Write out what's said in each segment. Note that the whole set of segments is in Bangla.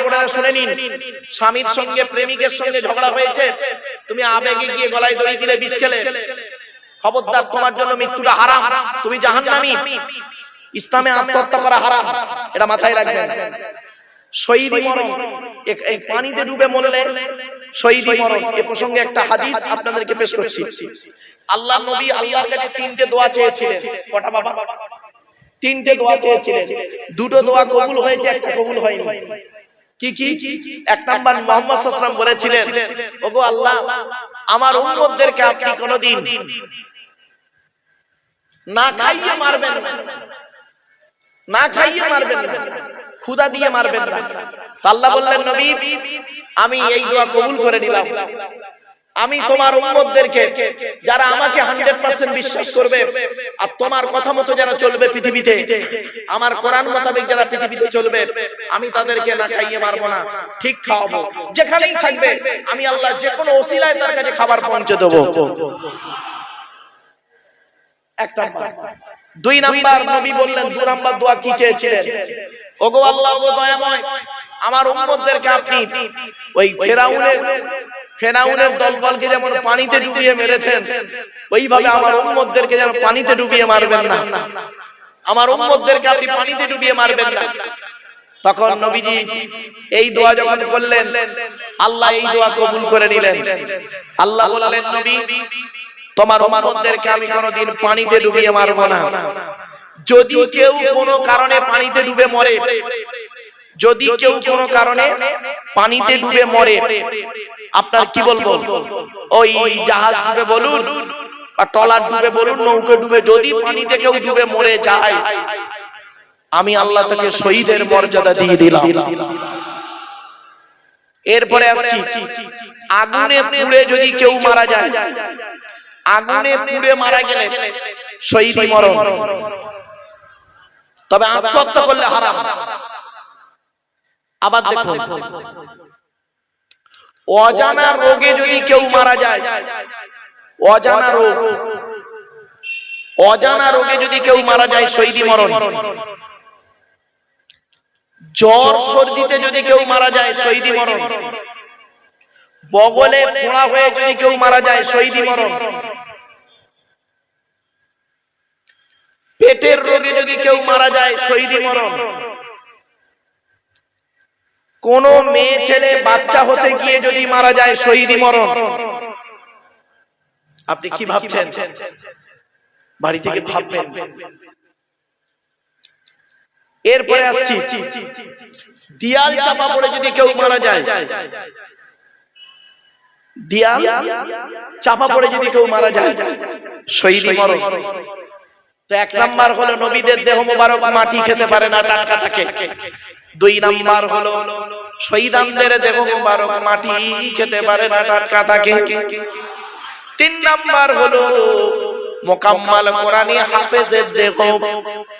বোনেরা শুনে নিন, স্বামীর সঙ্গে প্রেমিকের সঙ্গে ঝগড়া হয়েছে, তুমি আবেগে গিয়ে গলায় দড়ি দিলে, বিষ খেলে, খবরদার, তোমার জন্য মৃত্যুটা হারাম, তুমি জাহান্নামী। ইসলামে আত্মহত্যা করা হারাম, এটা মাথায় রাখবেন। শহীদি মরণ, এই পানিতে ডুবে মরলে শহীদি মরণ। এ প্রসঙ্গে একটা হাদিস আপনাদেরকে পেশ করছি। আল্লাহর নবী আল্লাহর কাছে তিনটে দোয়া চেয়েছিলেন। কটা বাবা? তিনটে দোয়া চেয়েছিলেন। দুটো দোয়া কবুল হয়েছে, একটা কবুল হয়নি। কি কি? এক নাম্বার, মুহাম্মদ সাল্লাল্লাহু আলাইহি ওয়াসাল্লাম বলেছিলেন, ওগো আল্লাহ, আমার উম্মতদেরকে আপনি কোনদিন না খাইয়ে মারবেন না, না খাইয়ে মারবেন না, ক্ষুধা দিয়ে মারবেন না। আল্লাহ বললেন, নবী, আমি এই দোয়া কবুল করে নিলাম। আমি তোমার উম্মতদেরকে, যারা আমাকে 100% বিশ্বাস করবে আর তোমার কথা মতো যারা চলবে পৃথিবীতে, আমার কোরআন মোতাবেক যারা পৃথিবীতে চলবে, আমি তাদেরকে না খাইয়ে মারবো না, ঠিক খাওয়াবো। যেখানেই থাকবে আমি আল্লাহ যে কোনো ওসিলায় তার কাছে খাবার পৌঁছে দেবো। এক নাম্বার। দুই নাম্বার, নবী বললেন, দুই নাম্বার দোয়া কি চেয়েছিলেন? ওগো আল্লাহ, ওগো দয়াময়, আমার উম্মতদেরকে আপনি ওই ফেরাউনের দলবলকে যেমন পানিতে ডুবিয়ে মেরেছেন, ওইভাবে আমার উম্মতদেরকে যেন পানিতে ডুবিয়ে মারবেন না, আমার উম্মতদেরকে আপনি পানিতে ডুবিয়ে মারবেন না। তখন নবীজি এই দোয়া যখন করলেন, আল্লাহ এই দোয়া কবুল করে নিলেন। আল্লাহ বললেন, নবী, তোমার উম্মতদেরকে আমি কোনোদিন পানিতে ডুবিয়ে মারবো না। যদি কেউ কোনো কারণে পানিতে ডুবে মরে, যদি কেউ কোনো কারণে পানিতে ডুবে মরে, আপনার কি বলবো, ওই জাহাজ ডুবে বলুন বা ট্রলার ডুবে বলুন, নৌকা ডুবে, যদি পানিতে কেউ ডুবে মরে যায়, আমি আল্লাহ তাকে শহীদের মর্যাদা দিয়ে দিলাম। এরপরে আসছি, আগুনে পুড়ে যদি কেউ মারা যায়, আগুনে পুড়ে মারা গেলে শহীদি মরণ, তবে আত্মহত্যা করলে হারাম। আবার দেখুন, অজানা রোগে যদি কেউ মারা যায়, অজানা রোগ, অজানা রোগে যদি কেউ মারা যায়, শহীদি মরণ। জ্বর সর্দিতে যদি কেউ মারা যায়, শহীদি মরণ। বগলে ফোঁড়া হয়ে যদি কেউ মারা যায়, শহীদি মরণ। পেটের রোগে যদি কেউ মারা যায়, শহীদি মরণ। কোন মেয়ে ছেলে বাচ্চা হতে গিয়ে যদি মারা যায়, শহীদি মরণ। আপনি কি ভাবছেন? বাড়ি থেকে ভাববেন। এরপরে আসছি, দিয়াল চাপা পড়ে যদি কেউ মারা যায়, দিয়াল চাপা পড়ে যদি কেউ মারা যায়, শহীদি মরণ। তো এক নাম্বার হলো, নবীদের দেহ মোবারক মাটি খেতে পারে না, টাটকা থাকে। দুই নাম্বার হলো, শহীদানদের দেহ মোবারক মাটি খেতে পারে না, টাটকা থাকে। তিন নাম্বার হলো, মোকাম্মাল কোরআনী হাফেজের দেহ,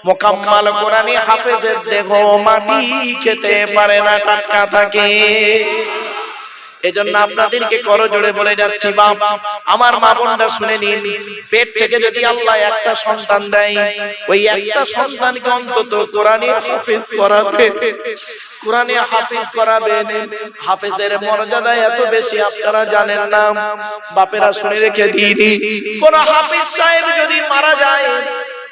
মোকাম্মাল কোরআনী হাফেজের দেহ মাটি খেতে পারে না, টাটকা থাকে। এজন্য আপনাদেরকে করজোড়ে বলে যাচ্ছি, বাপ, আমার মা বোনরা শুনে নিন, পেট থেকে যদি আল্লাহ একটা সন্তান দেয়, ওই একটা সন্তানকে অন্তত কোরআনে হাফেজ করাবে, কোরআনে হাফেজ করাবেন। হাফেজের মর্যাদা এত বেশি আপনারা জানেন না। বাপেরা শুনে রেখে দিন, কোন হাফেজ সাহেব যদি মারা যায়,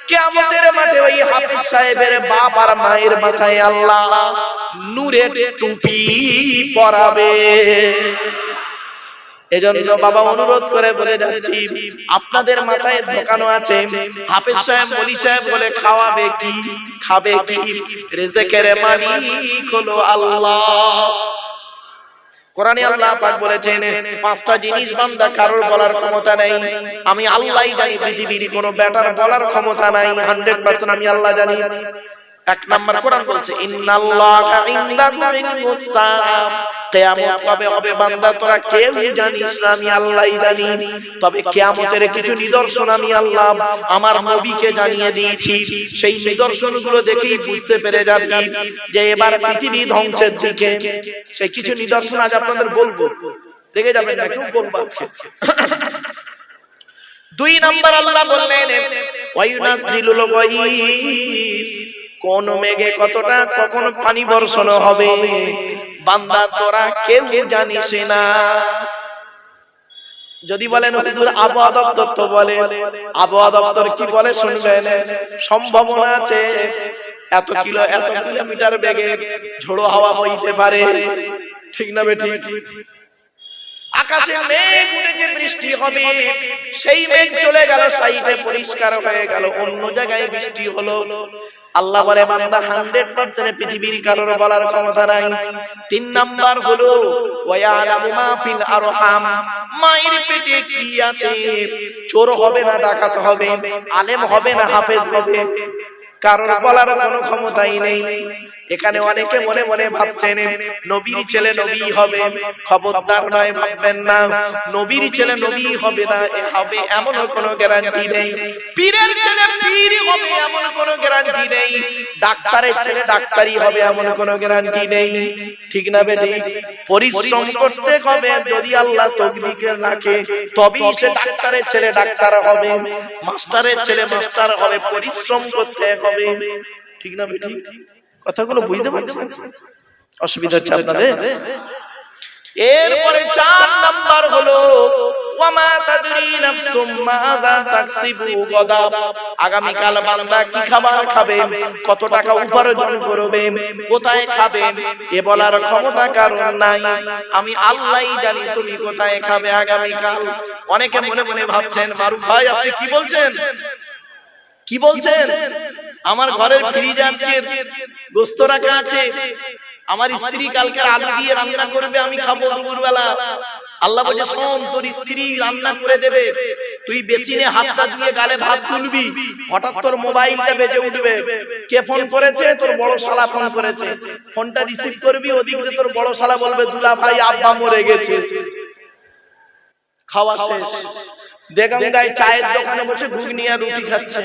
কিয়ামতের মাঠে ওই হাফেজ সাহেবের বাপ আর মায়ের মাথায় আল্লাহ নূরের টুপি পরাবে। এজন্য বাবা অনুরোধ করে বলে যাচ্ছি, আপনাদের মাথায় ঢোকানো আছে হাফেজ সাহেব, ওলি সাহেব বলে খাওয়াবে কি, খাবে কি? রিজেকের মালিক হলো আল্লাহ। কোরআনে আল্লাহ পাক বলেছেন, পাঁচটা জিনিস বান্দা কারোর বলার ক্ষমতা নাই, আমি আল্লাহই জানি। পৃথিবীর কোনো ব্যাটার বলার ক্ষমতা নাই, 100% আমি আল্লাহ জানি। এক নাম্বার কোরআন বলছে, ইন্নাল্লাহা ইনদাহু ইলমুস সাআহ, কিয়ামত কবে হবে বান্দা তোরা কেউ জানিস না, আমি আল্লাহই জানি। তবে কিয়ামতের কিছু নিদর্শন আমি আল্লাহ আমার নবীকে জানিয়ে দিয়েছি। সেই নিদর্শনগুলো দেখেই বুঝতে পেরে যাবি যে এবার পৃথিবী ধ্বংসের দিকে। সেই কিছু নিদর্শন আজ আপনাদের বলবো, দেখে যাবেন না কেউ বলবো আজকে। দুই নাম্বার আল্লাহ বললেন, ওয়ায়ুনাজ্জিলুল গায়স, কোন মেঘে কতটা কখন পানি বর্ষণ হবে। বান্দা তোরা কেউ জানিস না। যদি বলেন হুজুর আবহাওয়া দপ্তর তো বলে, আবহাওয়া দপ্তর কি বলে শুনবেন, সম্ভাবনা আছে এত কিলোমিটার বেগে ঝোড়ো হাওয়া বইতে পারে, ঠিক না বেঠিক? আকাশে মেঘ উঠেছে, বৃষ্টি হবে, সেই মেঘ চলে গেল সাইডে, পরিষ্কার হয়ে গেল, অন্য জায়গায় বৃষ্টি হলো। আল্লাহ বলে বান্দা 100% পৃথিবীর কারোর বলার ক্ষমতা নাই। 3 নাম্বার হলো ওয়ায়ালামু মা ফিল আরহাম, মায়ের পেটে কি আছে, চোর হবে না ডাকাত হবে, আলেম হবে না হাফেজ হবে, কারোর বলার কোনো ক্ষমতাই নেই। এখানে অনেকে মনে মনে ভাবছেন নবীর ছেলে নবী হবে, খবরদার নয়, ভাববেন না নবীর ছেলে নবী হবে না, হবে এমন কোনো গ্যারান্টি নেই। পীরের ছেলে পীর হবে এমন কোনো গ্যারান্টি নেই। ডাক্তারের ছেলে ডাক্তারি হবে এমন কোনো গ্যারান্টি নেই, ঠিক না বেটি? পরিশ্রম করতে হবে, যদি আল্লাহ তকদিরে রাখে তবেই সে ডাক্তারের ছেলে ডাক্তার হবে, মাস্টারের ছেলে মাস্টার হবে, পরিশ্রম করতে হবে, ঠিক না বেটি? কথাগুলো বুঝতে পারছেন? অসুবিধা হচ্ছে আপনাদের? এরপরে 4 নাম্বার হলো ওয়ামা তাদরি নাফসুম মাযা তাকসিবু গাদা, আগামী কাল বান্দা কি খাবার খাবে, কত টাকা উপার্জন করবে, কোথায় খাবে, এ বলার ক্ষমতা কারণ নাই। আমি আল্লাহই জানি তুমি কোথায় খাবে আগামী কাল। অনেকে মনে মনে ভাবছেন মারুফ ভাই আপনি কি বলছেন, কি বলছেন? আমার ঘরের ফ্রিজে আজকে গোশত রাখা আছে, আমার স্ত্রী কালকে আলু দিয়ে রান্না করবে, আমি খাবো দুপুরবেলা। আল্লাহ বলে শোন, তোর স্ত্রী রান্না করে দেবে, তুই বেসিনে হাতটা দিয়ে গালে ভাত তুলবি, হঠাৎ তোর মোবাইলটা বেজে উঠবে, কে ফোন করেছে? তোর বড় শালা ফোন করেছে। ফোনটা রিসিভ করবি, ওদিকে তোর বড় শালা বলবে দুলা ভাই আব্বা মরে গেছে। খাওয়া শেষ, দেগঙ্গায় চায়ের দোকানে বসে ঘুগনি আর রুটি খাচ্ছে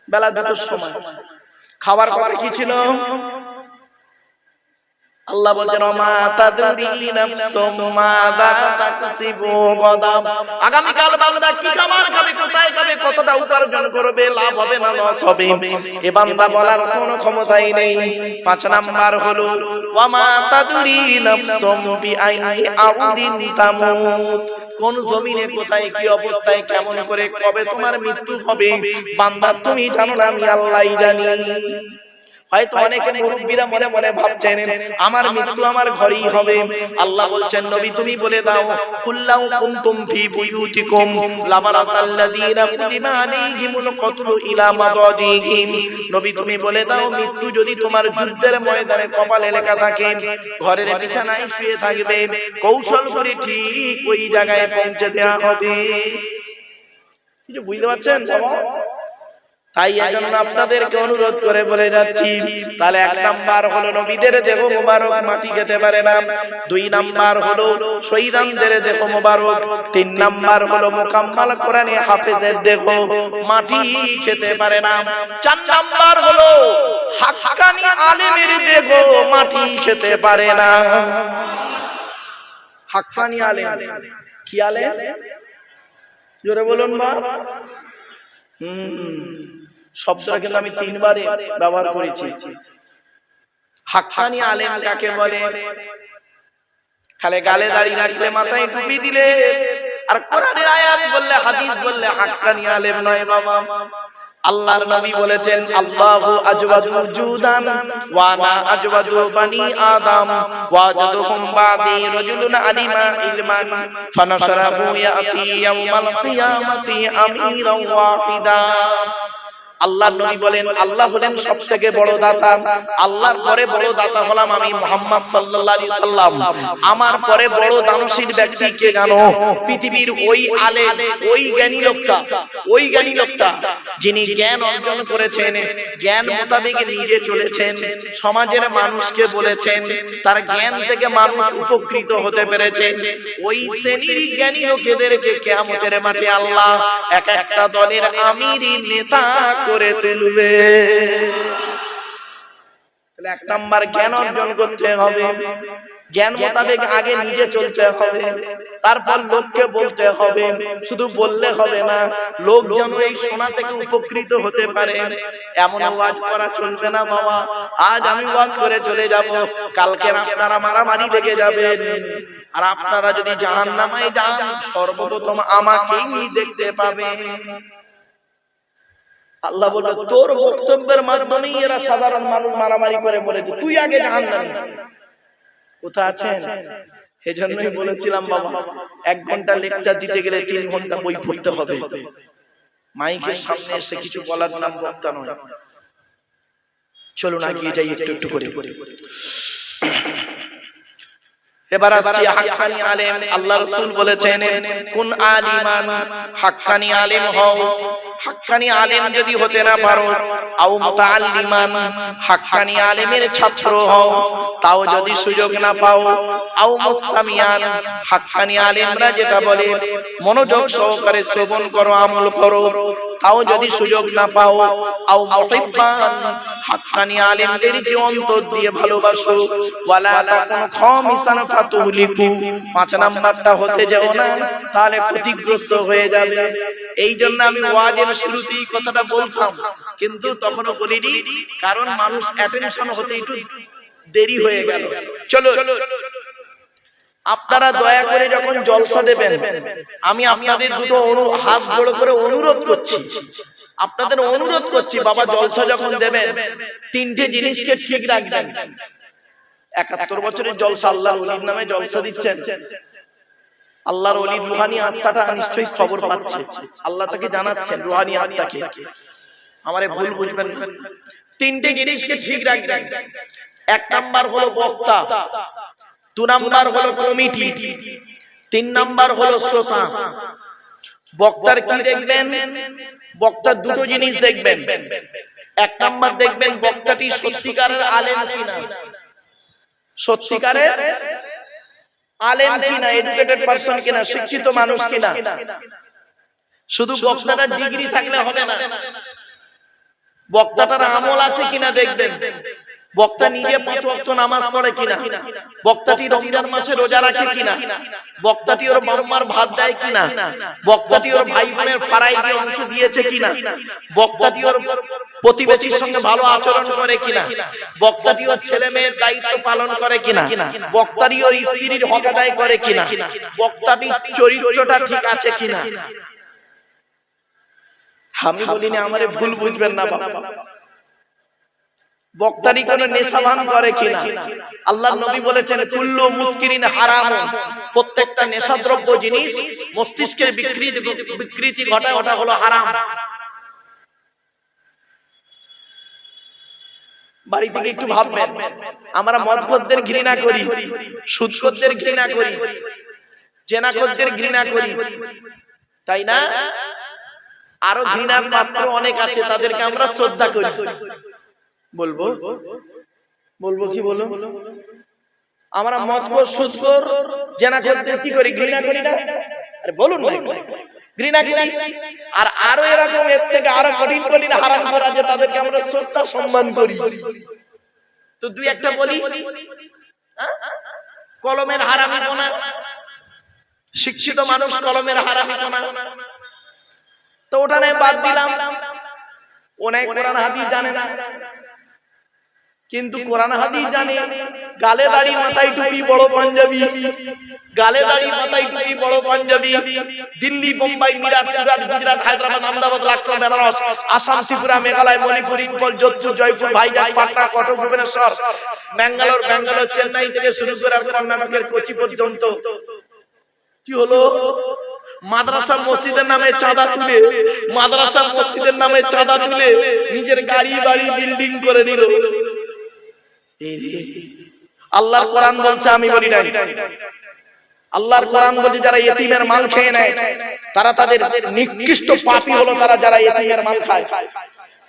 বেলা 2টার সময়। খাবার কথা কি ছিল? আল্লাহ বলেন মা তাদরি নাফসুম মাযা তাকসিবু গাদা, আগামী কাল বান্দা কি খাবার খাবে, কোথায় খাবে, কতটা উপার্জন করবে, লাভ হবে না লস হবে, এ বান্দা বলার কোনো ক্ষমতাই নেই। 5 নাম্বার হলো ওয়ামা তাদরি নাফসুম বিআইনি আরদিন তামুত, কোন জমিনে কোথায় কি অবস্থায় কেমন করে কবে তোমার মৃত্যু হবে বান্দা তুমি জানো না, আমি আল্লাহই জানি। হয়তো অনেকে মুরব্বিরা মনে মনে ভাবছেন আমার মৃত্যু আমার ঘরেই হবে। আল্লাহ বলছেন নবী তুমি বলে দাও কুল্লাউ কুনতুম ফি বুয়ুতিকুম লাবারাসাল্লাযীনা কুতিবা আলাইহিমুল কতলু ইলা মাদাজিহিম, নবী তুমি বলে দাও মৃত্যু যদি তোমার যুদ্ধের ময়দানে কপালে লেখা থাকে, ঘরের বিছানায় শুয়ে থাকবে, কৌশল করে ঠিক ওই জায়গায় পৌঁছে দেওয়া হবে। কিছু বুঝতে পারছেন বাবা? তাই এজন্য আপনাদেরকে অনুরোধ করে বলে যাচ্ছি, তাহলে 1 নাম্বার হলো নবীদের দেহ মোবারক মাটি খেতে পারে না, 2 নাম্বার হলো শহীদানদের দেহ মোবারক, 3 নাম্বার হলো মুকাম্মাল কোরআনে হাফেজের দেহ মাটি খেতে পারে না, 4 নাম্বার হলো হাক্কানি আলেমের দেহ মাটি খেতে পারে না। হাক্কানি আলেম কি আলেম? জোরে বলুন মা। শব্দটা কিন্তু আমি 3 বারে ব্যবহার করেছি। হাক্কানি আলেম কাকে বলে? খালে গালে দাড়ি রাখলে মাথায় টুপি দিলে আর কোরআনের আয়াত বললে হাদিস বললে হাক্কানি আলেম নয় বাবা। আল্লাহর নবী বলেছেন আল্লাহু আজওয়াদু জুদান ওয়া আনা আজওয়াদু বানি আদম ওয়াজদুহুম বাদি রাজুলুন আলিমা ইলমান ফানাশরাহু ইয়াতি ইয়াউমাল কিয়ামাতি আমিরান ওয়াহিদা। আল্লাহর নবী বলেন আল্লাহ হলেন সবথেকে বড় দাতা, আল্লাহর পরে বড় দাতা হলাম আমি মুহাম্মদ সাল্লাল্লাহু আলাইহি সাল্লাম। আমার পরে বড় দানশীল ব্যক্তি কে জানো? পৃথিবীর ওই আলেম, ওই জ্ঞানী লোকটা যিনি জ্ঞান অর্জন করেছেন, জ্ঞান মোতাবেক নিজে চলেছেন, সমাজের মানুষকে বলেছেন, তার জ্ঞান থেকে মানুষ উপকৃত হতে পেরেছে, ওই শ্রেণীর জ্ঞানী লোকেদেরকে কিয়ামতের মাঠে আল্লাহ এক একটা দলের আমির নেতা করে তুলবে। 1 নাম্বার জ্ঞান অর্জন করতে হবে, জ্ঞান মোতাবেক আগে নিজে চলতে হবে, তারপর লোককে বলতে হবে, শুধু বললে হবে না, লোক যেন এই শোনা থেকে উপকৃত হতে পারে। এমন ওয়াজ করা চলবে না বাবা। আজ আমি ওয়াজ করে চলে যাব, কালকে আপনারা মারামারি লেগে যাবেন, আর আপনারা যদি জাহান্নামে যান সর্বপ্রথম আমাকেই দেখতে পাবেন। আল্লাহ বলে তোর বক্তব্যের মাধ্যমেই এরা সাধারণ মানুষ মারামারি করে মরেছে, তুই আগে জাহান্নামে। কোথায় আছেন? এজন্যই বলেছিলাম বাবা, 1 ঘন্টা লেকচার দিতে গেলে 3 ঘন্টা বই পড়তে হবে। মাইকের সামনে এসে কিছু বলার নাম বক্তা নয়। চলুন এগিয়ে যাই একটু একটু করে। এবার আসছি হাক্কানি আলেম। আল্লাহ রাসূল বলেছেন কুন আলিমান, হাক্কানি আলেম হও। হাক্কানি আলেম যদি হতে না পারো, আও মুতাআল্লিমান, হাক্কানি আলেমের ছাত্র হও, তাও যদি সুযোগ না পাও, আও মুস্তামিয়ান, হাক্কানি আলেমরা যেটা বলে মনোযোগ সহকারে শ্রবণ করো, আমল করো, তাও যদি সুযোগ না পাও, আও মুহিব্বান, হাক্কানি আলেমদেরকে অন্তর দিয়ে ভালোবাসো, ওয়ালা তাকুন খামিসান ফাতুহলিকু, 5 নাম্বারটা হতে যাও না, তাহলে ক্ষতিগ্রস্ত হয়ে যাবে। এই জন্য আমি ওয়াজের শুরুতেই কথাটা বলতাম, কিন্তু তখনও বলিনি, কারণ মানুষ অ্যাটেনশন হতে একটু দেরি হয়ে গেল। চলো আপনারা দয়া করে যখন জলসা দেবেন, আমি আপনাদের দুটো হাত জোড় করে অনুরোধ করছি, আপনাদের অনুরোধ করছি, বাবা জলসা যখন দেবেন 3টে জিনিসকে ঠিক রাখবেন। 71 বছরের জলসা, আল্লাহর ওলির নামে জলসা দিচ্ছেন, আল্লাহর ওলির রুহানি আত্মাটা নিশ্চয়ই খবর পাচ্ছে, আল্লাহ তাকে জানাচ্ছেন রুহানি আত্মাকে, আমারে ভুল বুঝবেন না। 3টে জিনিসকে ঠিক রাখবেন। 1 নাম্বার হলো বক্তা, 2 নাম্বার হলো কমিটি, 3 নাম্বার হলো শ্রোতা। বক্তার কি দেখবেন? বক্তার দুটো জিনিস দেখবেন। 1 নাম্বার দেখবেন বক্তাটি সত্যিকারের আলেম কিনা, সত্যিকারের আলেম কিনা, এডুকেটেড পারসন কিনা, শিক্ষিত মানুষ কিনা। শুধু বক্তাটার ডিগ্রি থাকলে হবে না, বক্তাটার আমল আছে কিনা দেখবেন। বক্তা নিজে 5 ওয়াক্ত নামাজ পড়ে কিনা, বক্তাটি রমজান মাসে রোজা রাখে কিনা, বক্তাটি ওর বারবার ভাত দেয় কিনা, বক্তাটি ওর ভাই বোনের ফারাইদি অংশ দিয়েছে কিনা, বক্তাটি ওর প্রতিবেশীর সঙ্গে ভালো আচরণ করে কিনা, বক্তাটি ওর ছেলে মেয়ের দায়িত্ব পালন করে কিনা, বক্তাটি ওর স্ত্রীর হক আদায় করে কিনা, বক্তাটির চরিত্রটা ঠিক আছে কিনা। আমি বলিনি, আমারে ভুল বুঝবেন না বাবা। বক্তারি কোন নেশাভান করে কিনা। আল্লাহর নবী বলেছেন কুল্লু মুস্কিরিন হারাম, প্রত্যেকটা নেশাদ্রব্য জিনিস মস্তিষ্কের বিকৃতি ঘটায়, ওটা হলো হারাম। বাড়ি থেকে একটু ভাববেন, আমরা মদখোরদের ঘৃণা করি, সুদখোরদের ঘৃণা করি, জেনাখোরদের ঘৃণা করি, তাই না? আরো ঘৃণার পাত্র অনেক আছে, তাদেরকে আমরা শ্রদ্ধা করি। বলবো কি বলো? আমরা মদখোর, সুদখোর, জেনাখোরদের কি করি? ঘৃণা করি না? আরে বলুন না, ঘৃণা করি। আর আরো এরকম এর থেকে আরো কঠিন কঠিন হারাম করা যে তাদেরকে আমরা শ্রদ্ধা সম্মান করি। তো 2-1টা বলি। কলমের হারামি কোনা, শিক্ষিত মানুষ কলমের হারামি কোনা, তো ওটা নয় বাদ দিলাম। অনেক কোরআন হাদিস জানে না, কিন্তু কোরআন হাদিস জানে। গালে দাড়ি মাথায় টুপি বড় পাঞ্জাবি, গালে দাড়ি মাথায় টুপি বড় পাঞ্জাবি, দিল্লি, বোম্বাই, মিরাট, সুরাট, গুজরাট, হায়দ্রাবাদ, আহমেদাবাদ, লখনউ, বেনারস, আসাম, ত্রিপুরা, মেঘালয়, মণিপুর, ইম্ফল, যোধপুর, জয়পুর, ভাইজাগ, পাটনা, কটক, ভুবনেশ্বর, ব্যাঙ্গালোর, চেন্নাই থেকে শুরু করে কর্ণাটকের কোচি পর্যন্ত কি হলো? মাদ্রাসা মসজিদের নামে চাঁদা তুলে, মাদ্রাসা মসজিদের নামে চাঁদা তুলে নিজের গাড়ি বাড়ি বিল্ডিং করে নিল। আল্লাহর কোরআন বলছে, আমি বলি নাই, আল্লাহর কোরআন বলছে যারা ইতিমের মাল খেয়ে নেয় তারা তাদের নিকৃষ্ট পাপী হলো, তারা যারা ইতিমের মাল খায়।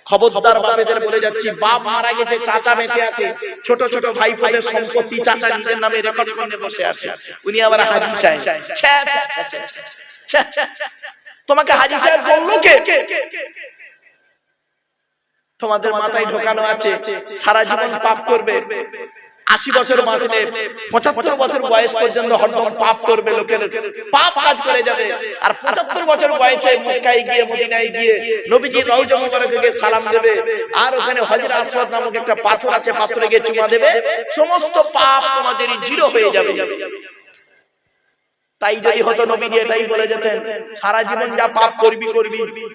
খবরদার বাপেদের বলে যাচ্ছি, বাপ মারা গেছে, চাচা বেঁচে আছে, ছোট ছোট ভাইপোদের সম্পত্তি চাচা নিজের নামে রেকর্ড করে বসে আছে, উনি আবার হাজি সাহেব। তোমাকে হাজি সাহেব বললো কে? তোমাদের মাথায় ঢোকানো আছে সারা জীবন পাপ করবে, 80 বছর বাঁচলে 75 বছর বয়স পর্যন্ত হরদম পাপ করবে, লোকের পাপ কাজ করে যাবে। আর 75 বছর বয়সে মক্কায় গিয়ে মদিনায় গিয়ে নবীজির রওজা মুবারকে গিয়ে সালাম দেবে, আর ওখানে হজরে আসওয়াদ নামক একটা পাথর আছে, পাথরে গিয়ে চুমা দেবে, সমস্ত পাপ তোমাদের জিরো হয়ে যাবে। তাই যদি হতো নবীজি এটাই বলে যেতেন, সারা জীবন যা পাপ করবি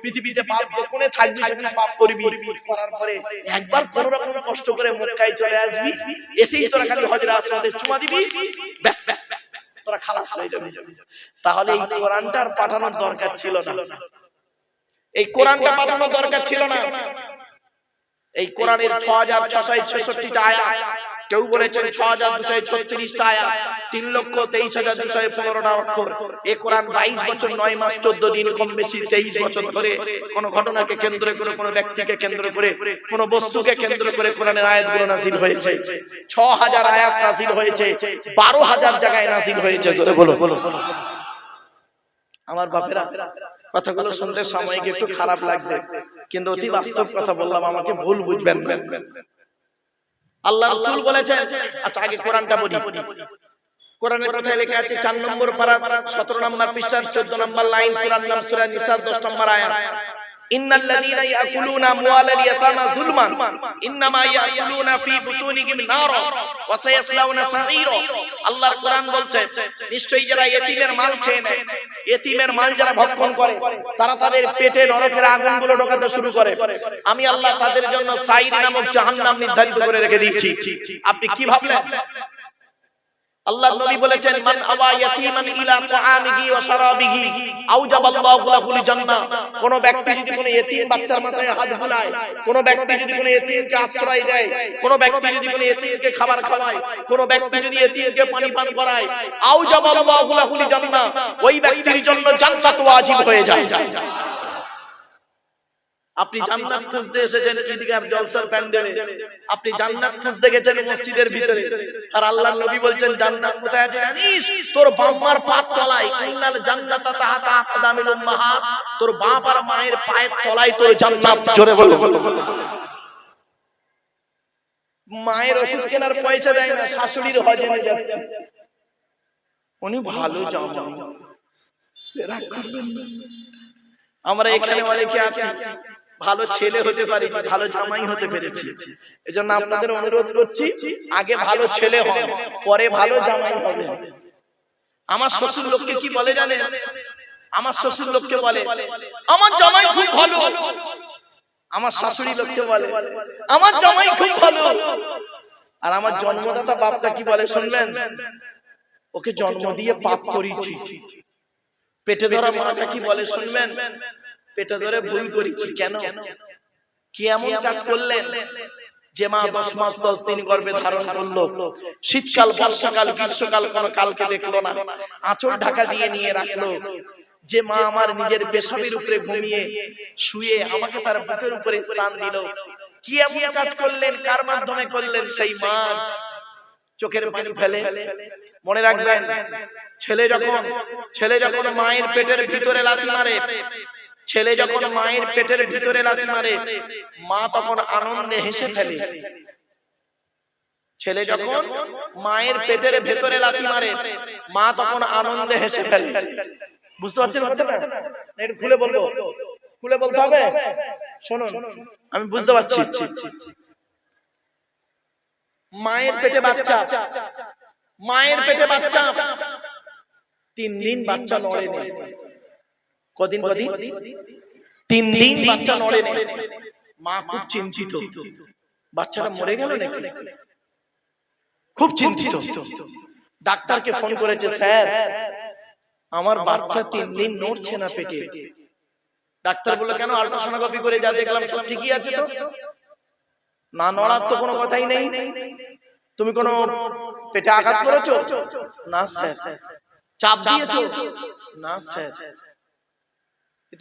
পৃথিবীতে পাপ কোনে থাকবি, সেখানে পাপ করবি, করার পরে একবার কোন রকম কষ্ট করে মক্কায় চলে আসবি, এসেই তোরা খালি হজরে আসওয়াদে চুমা দিবি, ব্যাস তোরা খালাস হয়ে যাবি। তাহলে এই কোরআনটার পাঠানোর দরকার ছিল না, এই কোরআনটা পাঠানোর দরকার ছিল না। এই কোরআনের 6666টা আয়াত, কেউ বলেছেন 6236টা আয়াত, 3,23,215টা অক্ষর। এই কোরআন 22 বছর 9 মাস 14 দিন, কম বেশি 23 বছর ধরে কোন ঘটনাকে কেন্দ্র করে, কোন ব্যক্তিকে কেন্দ্র করে, কোন বস্তুকে কেন্দ্র করে কোরআনের আয়াতগুলো নাযিল হয়েছে। 6000 আয়াত নাযিল হয়েছে, 12000 জায়গায় নাযিল হয়েছে। বলো আমার বাপেরা, কথাগুলো শুনতে সাময়িক একটু খারাপ লাগবে, কিন্তু অতি বাস্তব কথা বললাম, আমাকে ভুল বুঝবেন না। আল্লাহ রাসূল বলেছেন, আচ্ছা আগে কোরআনটা বলি। কোরআনের কথায় লেখা আছে 4 নম্বর পারা 17 নম্বর পৃষ্ঠার 14 নম্বর লাইন, সূরার নাম সূরা নিসা 10 নম্বর আয়াত, ইন্নাল্লাযীনা ইয়াকুলুনা আমওয়ালাল ইয়াতামা যুলমান ইন্নামা ইয়াকুলুনা ফি বুতুনিহিম নারা ওয়া সায়াসলাউনা সাঈরা। আল্লাহর কোরআন বলছে, নিশ্চয়ই যারা ইতিমের মাল খেয়ে নেয়, ইতিমের মাল যারা ভক্ষণ করে, তারা তাদের পেটে নরকের আগুনগুলো ঢোকাতে শুরু করে, আমি আল্লাহ তাদের জন্য সাঈর নামক জাহান্নাম নির্ধারিত করে রেখে দিয়েছি। আপনি কি ভাবলেন? আল্লাহর নবী বলেছেন, মান আওয়া ইয়াতীমান ইলা তাআমিহি ওয়া শারাবিহি আওজাবাল্লাহু লাহুল জান্নাহ। কোন ব্যক্তি যদি কোন ইতিম বাচ্চার মাথায় হাত বুলায়, কোন ব্যক্তি যদি কোন ইতিমকে আশ্রয় দেয়, কোন ব্যক্তি যদি কোন ইতিমকে খাবার খাওয়ায়, কোন ব্যক্তি যদি ইতিমকে পানি পান করায়, আওজাবাল্লাহু লাহুল জান্নাহ, ওই ব্যক্তির জন্য জান্নাত ওয়াজিব হয়ে যায়। আপনি জান্নাত খুঁজতে এসেছেন ঈদগাহ জলসার প্যান্ডেলে, আপনি জান্নাত খুঁজতে গেছেন মসজিদের ভিতরে, আর আল্লাহর নবী বলছেন জান্নাত কোথায় আছে জানিস? তোর বাম্মার পায়ের তলায়। ইন্নাল জান্নাতা তাহতা আকদামিল উম্মাহাত, তোর বাপ আর মায়ের পায়ের তলায় তোর জান্নাত। জোরে বলো। মায়ের ওষুধ কেনার পয়সা দেয় না, শাশুড়ির হজে নিয়ে যাচ্ছে, উনি ভালো জামাই, রাগ করবেন না। আমরা এখানে অনেকে আছি ভালো ছেলে হতে পারি, ভালো জামাই হতে পেরেছি, এজন্য আপনাদের অনুরোধ করছি, আগে ভালো ছেলে হন, পরে ভালো জামাই হবে। আমার শ্বশুর লোককে কি বলে জানেন? আমার শ্বশুর লোককে বলে আমার জামাই খুব ভালো, আমার শাশুড়ি লোককে বলে আমার জামাই খুব ভালো, আর আমার জন্মদাতা বাপটা কি বলে শুনবেন? ওকে জন্ম দিয়ে পাপ করেছি। পেটে ধরা মাটা কি বলে শুনবেন? পেটে ধরে ভুল করেছি। কেন? কি এমন কাজ করলেন যে মা 10 মাস 10 দিন গর্ভে ধারণ করলো, শীতকাল বর্ষাকাল গ্রীষ্মকাল কোন কালকে দেখলো না, আঁচল ঢাকা দিয়ে নিয়ে রাখলো, যে মা আমার নিজের পেশাবের উপরে ঘুমিয়ে শুয়ে আমাকে তার বুকের উপরে স্থান দিল। কি এমন কাজ করলেন? কার মাধ্যমে করলেন? সেই মা চোখের পানি ফেলে। মনে রাখবেন, ছেলে যখন মায়ের পেটের ভিতরে লাথি মারে, ছেলে যখন মায়ের পেটের ভিতরে লাথি মারে, মা তখন আনন্দে হেসে ফেলে। ছেলে যখন মায়ের পেটের ভেতরে লাথি মারে, মা তখন আনন্দে হেসে ফেলে। বুঝতে পারছেন কথাটা? একটু খুলে বলবো, খুলে বলতে হবে, শুনুন, আমি বুঝতে পারছি। মায়ের পেটে বাচ্চা, মায়ের পেটে বাচ্চা 3 দিন বাচ্চা নড়ে নেই। কদিন? 3 দিন বাচ্চা নড়ে নেই। মা খুব চিন্তিত, বাচ্চাটা মরে গেল নাকি, খুব চিন্তিত। ডাক্তারকে ফোন করেছে, স্যার আমার বাচ্চা 3 দিন নড়ছে না পেটে। ডাক্তার বলল কেন? আল্ট্রাসোনোগ্রাফি করে যা দেখলাম সব ঠিকই আছে। তো না নড়ার তো কোনো কথাই নেই। তুমি কোন পেটে আঘাত করেছো? না স্যার। চাপ দিয়েছো? না স্যার।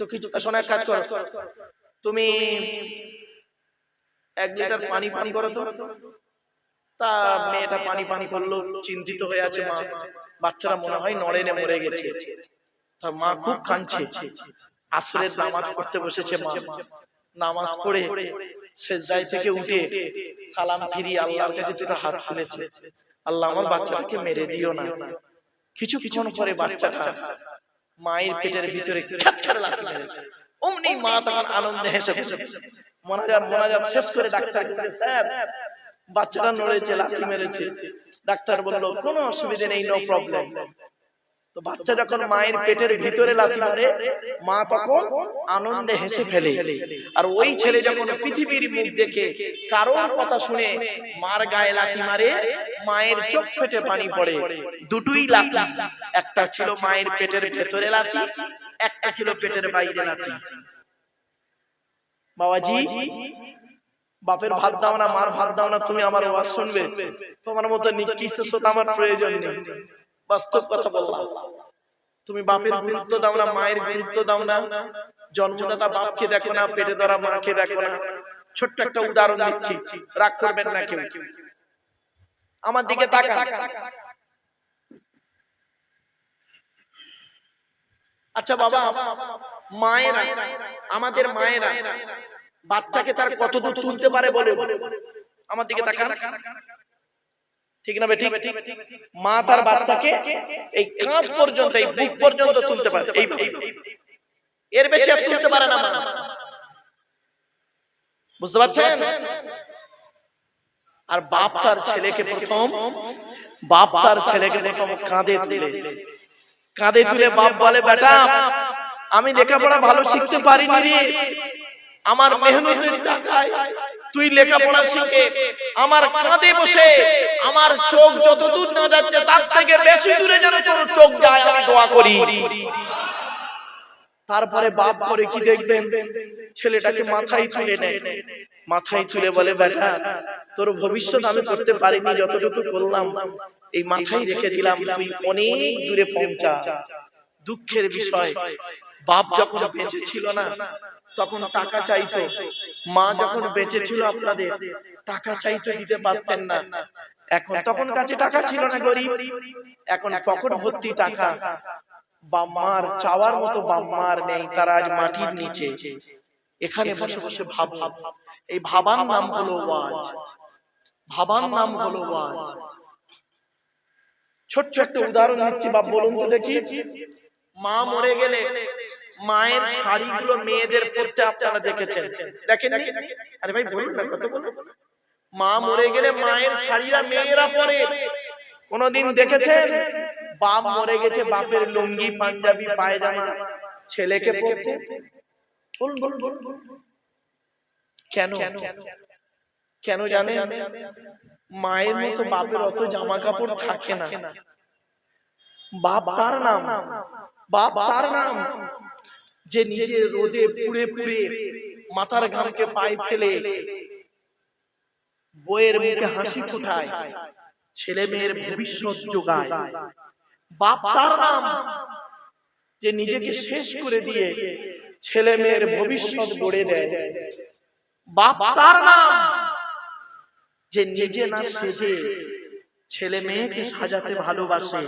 তো কিছু শোনা, কাজ করো, তুমি 1 লিটার পানি পান করো তো। তা মেয়েটা পানি পান করলো, চিন্তিত হয়ে আছে মা, বাচ্চারা মনে হয় নড়ে নে মরে গেছে। তার মা খুব কাঁদছে। আসরের নামাজ পড়তে বসেছে মা, নামাজ পড়ে সেজদায় থেকে উঠে সালাম ফিরিয়ে আল্লাহর কাছে দুটো হাত তুলেছে, আল্লাহ আমার বাচ্চাটাকে মেরে দিও না। কিছুক্ষণ পরে বাচ্চাটা মায়ের পেটের ভিতরে খ্যাচ করে লাথি মেরেছে। অমনি মা তখন আনন্দে হেসে ফেলেছে। মোনাজাত শেষ করে ডাক্তার বলছে, স্যার বাচ্চাটা নড়েছে, লাথি মেরেছে। ডাক্তার বলল কোনো অসুবিধা নেই, নো প্রবলেম। তো বাচ্চা যখন মায়ের পেটের ভিতরে লাথি মারে, মা তখন আনন্দে হেসে ফেলে। আর ওই ছেলে যখন পৃথিবীর মুখ দেখে কারোর কথা শুনে মার গায়ে লাথি মারে, মায়ের চোখ ফেটে পানি পড়ে। দুটোই লাথি, একটা ছিল মায়ের পেটের ভেতরে লাথি, একটা ছিল পেটের বাইরে লাথি। বাবাজি, বাপের ভাত দাও না, মার ভাত দাও না, তুমি আমার ওয়াজ শুনবে? তোমার মতো নিকৃষ্ট শ্রোতা আমার প্রয়োজন নেই। বাস্তব কথা বললাম। তুমি বাপের গুরুত্ব দাও না, মায়ের গুরুত্ব দাও না, জন্মদাতা বাপকে দেখো না, পেটে ধরা মাকে দেখো না। ছোট্ট একটা উদাহরণ দিচ্ছি, রাগ করবেন না কেউ। আমার দিকে তাকান। আচ্ছা বাবা, মায়েরা, আমাদের মায়েরা বাচ্চাকে তার কতদূর তুলতে পারে বলে? আমার দিকে তাকান। ঠিক না বেঠিক? মা তার বাচ্চাকে এই কাঁধ পর্যন্ত, এই বুক পর্যন্ত তুলতে পারে, এইভাবে। এর বেশি আর তুলতে পারে না মা। বুঝতে পারছেন? আর বাপ তার ছেলেকে প্রথম কাঁধে তুলে বাপ বলে, বেটা আমি লেখাপড়া ভালো শিখতে পারিনি রে, আমার মেহনতের টাকায় তুই লেখাপড়া শিখে আমার কাঁধে বসে আমার চোখ যত দূর না যাচ্ছে তার থেকে বেশি দূরে যেন তোর চোখ যায়, আমি দোয়া করি। তারপরে বাপ করে কি দেখবেন, ছেলেটাকে মাথায় তুলে নেয়, মাথায় তুলে বলে, বেটা তোর ভবিষ্যৎ আমি করতে পারিনি, যতটুকু করলাম এই মাথায় রেখে দিলাম, তুই অনেক দূরে পৌঁছা। দুঃখের বিষয়, বাপ যখন বেঁচে ছিল না তখন টাকা চাইতো, মা যখন বেঁচে ছিল আপনাদের টাকা চাইতো, দিতে পারতেন না। এখন তখন কাছে টাকা ছিল না, গরিব, এখন পকেট ভর্তি টাকা। বাম্মার চাওয়ার মতো বাম্মার নেই, তারা আজ মাটির নিচে। এখানে বসে বসে ভাবো, এই ভাবার নাম হলো ওয়াজ, ভাবার নাম হলো ওয়াজ। ছোট্ট একটা উদাহরণ দিচ্ছি, বাপ বলুন তো দেখি, মা মরে গেলে মায়ের শাড়িগুলো মেয়েদের পরতে আপনারা দেখেছেন, দেখেননি? আরে ভাই বলুন না, কত বলুন। মা মরে গেলে মায়ের শাড়িরা মেয়েরা পরে, কোনদিন দেখেছেন? বাপ মরে গেছে, বাপের লুঙ্গি পাঞ্জাবি পায়জামা ছেলেকে পরতে? বলুন বলুন বলুন। কেন? কেন জানেন? মায়ের মতো বাপের অত জামা কাপড় থাকে না। বাপ তার নাম, বাপ তার নাম যে নিজে রোদে পুড়ে পুড়ে মাথার ঘামকে পায়ে ফেলে বইয়ের মুখে হাসি ফোটায়, ছেলে মেয়ের ভবিষ্যৎ যোগায়। বাপ তার নাম যে নিজেকে শেষ করে দিয়ে ছেলে মেয়ের ভবিষ্যৎ গড়ে দেয়। বাপ তার নাম যে নিজে না সেজে ছেলে মেয়েকে সাজাতে ভালোবাসে।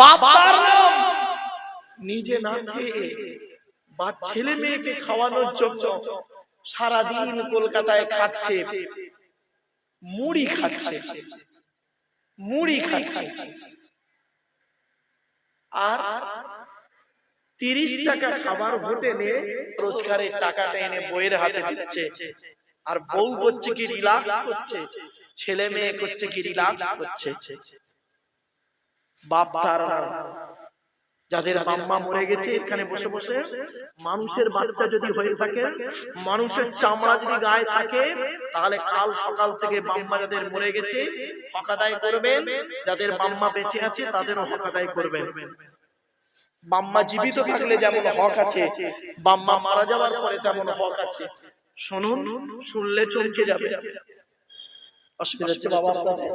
বাপ তার নাম নিজে না খেয়ে বা ছেলে মেয়েকে খাওয়ানোর জন্য সারাদিন কলকাতায় খাচ্ছে, মুড়ি খাচ্ছে, মুড়ি খাচ্ছে, আর 30 টাকা খাবার হোটেলে রোজগারের টাকাটা এনে বইয়ের হাতে দিচ্ছে। আর বউ করছে কি রিল্যাক্স করছে, ছেলে মেয়ে করছে কি রিল্যাক্স করছে। বাপ তার নাম যাদের বাম্মা মরে গেছে, এখানে বসে বসে মানুষের বাচ্চা যদি হয়ে থাকে, মানুষের চামড়া যদি গায়ে থাকে, তাহলে কাল সকাল থেকে বাম্মা যাদের মরে গেছে হক আদায় করবেন, যাদের বাম্মা বেঁচে আছে তাদেরও হক আদায় করবেন। বাম্মা জীবিত থাকলে যেমন হক আছে, বাম্মা মারা যাওয়ার পরে তেমন হক আছে। শুনুন, শুনলে চমকে যাবে। অসুবিধা হচ্ছে বাবা আপনাদের?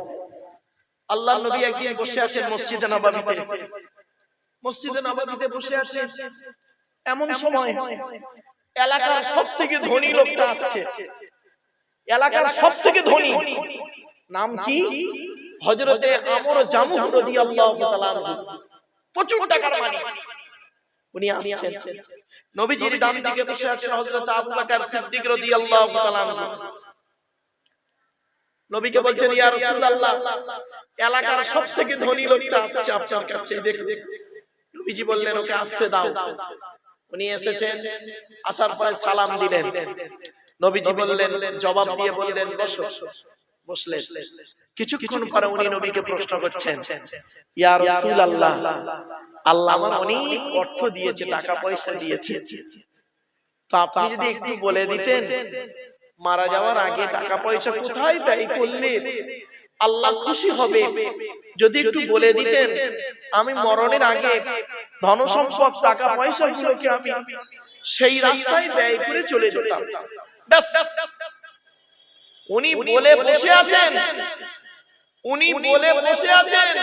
আল্লাহর নবী একদিন বসে আছেন মসজিদে নববীতে, মসজিদে নববীতে বসে আছে, এমন সময় এলাকার সবথেকে ধনী লোকটা আসছে। এলাকার সবথেকে ধনী, নাম কি? হযরতে আমর জামুহ রাদিয়াল্লাহু তাআলা আনহু। প্রচুর টাকার মালিক, উনি আসছেন, নবীজির ডান দিকে বসে আছেন হযরত আবু বকর সিদ্দিক রাদিয়াল্লাহু তাআলা আনহু। নবীকে বলছেন, ইয়া রাসূলুল্লাহ, এলাকার সবথেকে ধনী লোকটা আসছে আপনার কাছে, দেখুন। নবীজি বললেন, ওকে আসতে দাও। উনি এসেছেন, আসার পরে সালাম দিলেন। নবীজি বললেন, জবাব দিয়ে বললেন, বসো। বসলেন। কিছুক্ষণ পরে উনি নবীকে প্রশ্ন করছেন, ইয়া রাসূলুল্লাহ, আল্লাহ আমার অনেক অর্থ দিয়েছে, টাকা পয়সা দিয়েছে, তো আপনি যদি একটু বলে দিতেন মারা যাওয়ার আগে টাকা পয়সা কোথায় ব্যয় করলে আল্লাহ খুশি হবে, যদি একটু বলে দিতেন আমি মরণের আগে ধন সম্পদ টাকা পয়সা গুলোকে আমি সেই রাস্তায় ব্যয় করে চলে যেতাম। ব্যাস, উনি বলে বসে আছেন, উনি বলে বসে আছেন,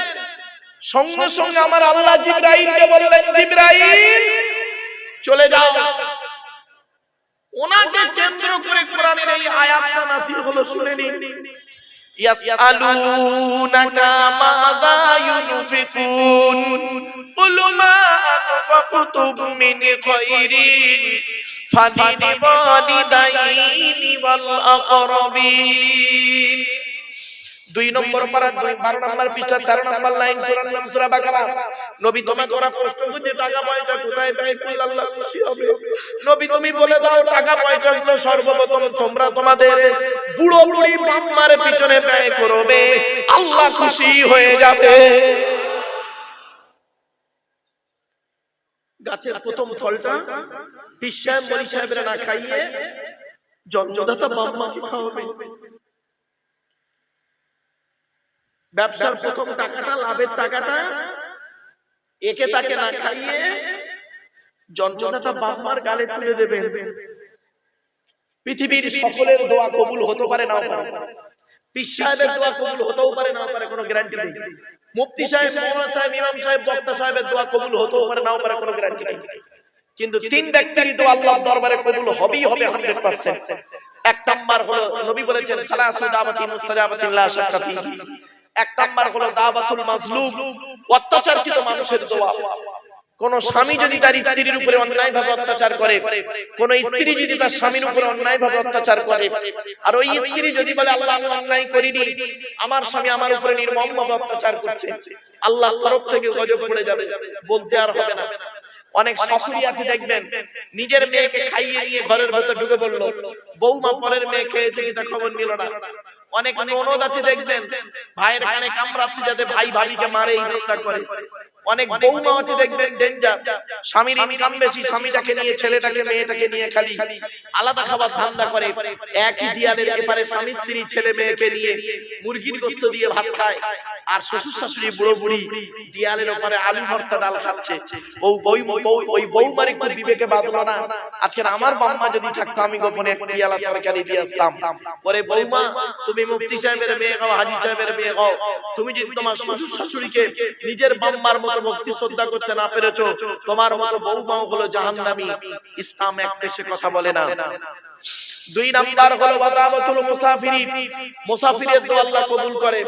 সঙ্গে সঙ্গে আমার আল্লাহ জিবরাইলকে বললেন, জিবরাইল চলে যাও। ওনাকে কেন্দ্র করে কোরআনের এই আয়াতটা নাযিল হলো, শুনে নিন। ইয়াসআলুনাকা মাযা ইউনফিকুন কুল মা আনফাকতুম মিন খায়রিন ফালিল ওয়ালিদাইনি ওয়াল আকরাবিন। 2 নম্বর পারা 12 নম্বর পৃষ্ঠা 13 নম্বর লাইন, সূরার নাম সূরা বাকারা। নবী তোমাকে ওরা প্রশ্ন করছে টাকা পয়সা কোথায় ব্যয় করলে আল্লাহ খুশি হবে, নবী তুমি বলে দাও টাকা পয়সাগুলো সর্বপ্রথম তোমরা তোমাদের বুড়ো বুড়ি বাম্মার পিছনে ব্যয় করবে, আল্লাহ খুশি হয়ে যাবে। গাছের প্রথম ফলটা পীর সাহেব মনি সাহেবরা না খাইয়ে জন্মদাতা বাম্মাকে খাওয়াবে। ব্যবসার প্রথম টাকাটা, লাভের টাকাটা একে তাকে না খাইয়ে জন্মদাতা বাম্মার গালে তুলে দেবেন। পৃথিবীর সকলের দোয়া কবুল হতে পারে নাও পারে, পীর সাহেবের দোয়া কবুল হতেও পারে নাও পারে, কোনো গ্যারান্টি নেই। মুফতি সাহেব, মাওলানা সাহেব, ইমাম সাহেব, বক্তা সাহেবের দোয়া কবুল হতেও পারে নাও পারে, কোনো গ্যারান্টি নেই। কিন্তু 3 ব্যক্তির দোয়া আল্লাহর দরবারে কবুল হবেই হবে 100%। এক নাম্বার হলো, নবী বলেছেন, সালাসু দাওয়াতি মুস্তাজাবাতিন লা শাক্কা ফিহি। এক নাম্বার হলো দাওয়াতুল মাজলুম, অত্যাচারকৃত মানুষের দোয়া। কোন স্বামী যদি তার স্ত্রীর উপরে অন্যায়ভাবে অত্যাচার করে, কোন স্ত্রী যদি তার স্বামীর উপরে অন্যায়ভাবে অত্যাচার করে, আর ওই স্ত্রী যদি বলে আল্লাহ আমি অন্যায় করিনি, আমার স্বামী আমার উপরে নির্মমভাবে অত্যাচার করছে, আল্লাহর তরফ থেকে গজব পড়ে যাবে, বলতে আর হবে না। অনেক শাশুড়ি আছে দেখবেন, নিজের মেয়েকে খাইয়ে নিয়ে ঘরের ভেতর ঢুকে পড়লো, বৌমা পরের মেয়ে খেয়েছে কিনা খবর নিল না। অনেক ননদ আছে দেখবেন, ভাইয়ের কানে কামড়াচ্ছে যাতে ভাই ভাবিকে মারে, এই ধান্দা করে। অনেক বৌমা আছে দেখবেন ডেঞ্জার, স্বামীর ইনকাম বেশি, স্বামীটাকে নিয়ে, ছেলেটাকে, মেয়েটাকে নিয়ে খালি আলাদা খাবার ধান্দা করে। একই দিয়ালের এপারে স্বামী স্ত্রী ছেলে মেয়েকে নিয়ে মুরগির গোশত দিয়ে ভাত খায়, আর শ্বশুর শাশুড়ি বুড়ো বুড়ি দিয়ালের ওপারে আলু ভর্তা ডাল খাচ্ছে। ওই বৌমার একটু বিবেকে বাঁধলো না, আজকের আমার বাম্মা যদি থাকতো আমি গোপনে এক পিয়ালা তরকারি দিয়ে আসতাম। পরে বৌমা তুমি মুফতি সাহেবের মেয়ে হও, হাজী সাহেবের মেয়ে হও, তুমি যদি তোমার শ্বশুর শাশুড়িকে নিজের বাম্মার মতো ভক্তি শ্রদ্ধা করতে না পেরেছো, তোমার মতো বৌমাও হলো জাহান্নামী। ইসলাম এক পেশে কথা বলে না। 2 নাম্বার হলো ওয়াদাওয়াতুল মুসাফিরিন, মুসাফিরের দোয়া আল্লাহ কবুল করে।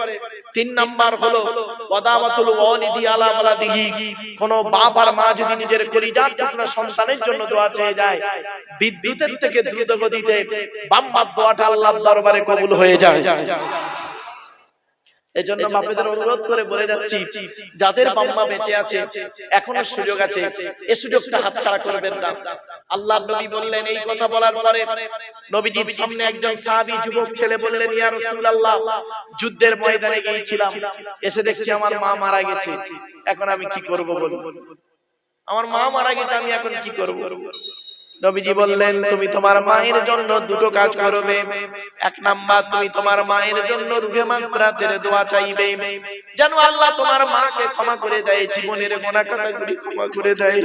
3 নাম্বার হলো ওয়াদাওয়াতুল ওয়ালিদি আলা ওয়ালাদিহি, কোন বাপ আর মা যদি নিজের কলিজার টুকরা সন্তানের জন্য দোয়া চেয়ে যায়, বিদ্যুতের থেকে দ্রুত গতিতে বাম্মার দোয়াটা আল্লাহর দরবারে কবুল হয়ে যায়। এজন্য বাপেদের অনুরোধ করে বলে যাচ্ছি, যাদের বাম্মা বেঁচে আছে এখনো সুযোগ আছে, এই সুযোগটা হাতছাড়া করবেন না। আল্লাহর নবী বললেন, এই কথা বলার পরে নবীজির সামনে একজন সাহাবী যুবক ছেলে বললেন, ইয়া রাসূলুল্লাহ, যুদ্ধের ময়দানে গিয়েছিলাম, এসে দেখছি আমার মা মারা গেছে, এখন আমি কি করব বলুন? আমার মা মারা গেছে, আমি এখন কি করব? নবীজি বললেন, তুমি তোমার মায়ের জন্য 2টো কাজ করবে। 1 নাম্বার, তুমি তোমার মায়ের জন্য রুহে মাগফিরাতের দোয়া চাইবে, যেন আল্লাহ তোমার মাকে ক্ষমা করে দেয়, জীবনের গুনাহ কাটাগুলি ক্ষমা করে দেয়।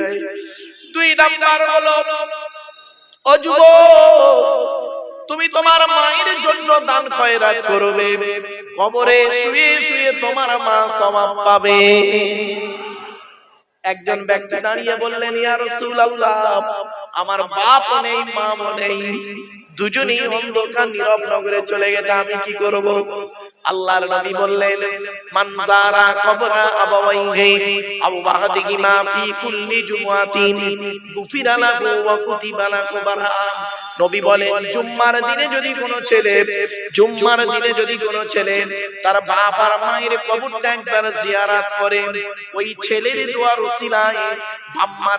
2 নাম্বার হলো, ও যুবক, তুমি তোমার মায়ের জন্য দান খয়রাত করবে, কবরে শুয়ে শুয়ে তোমার মা সওয়াব পাবে। একজন ব্যক্তি দাঁড়িয়ে বললেন, ইয়া রাসূলুল্লাহ, আমার বাপ নেই, মা নেই, দুজনেই অন্ধকার নীরব নগরে চলে গেছে। আমি কি করব? আল্লাহর নবী বললেন, মান যারা কবরা আবাওয়াইহি আও বাহাদিহিমা ফি কুল্লি জুমআতিন গুফিরা লাহু ওয়া কুতিবা লাহু বারআম। নবী বলেন, জুম্মার দিনে যদি কোনো ছেলে তার বাপ আর মায়ের কবরটা একবার জিয়ারত করে, ওই ছেলের দোয়ার উসিলায় আম্মার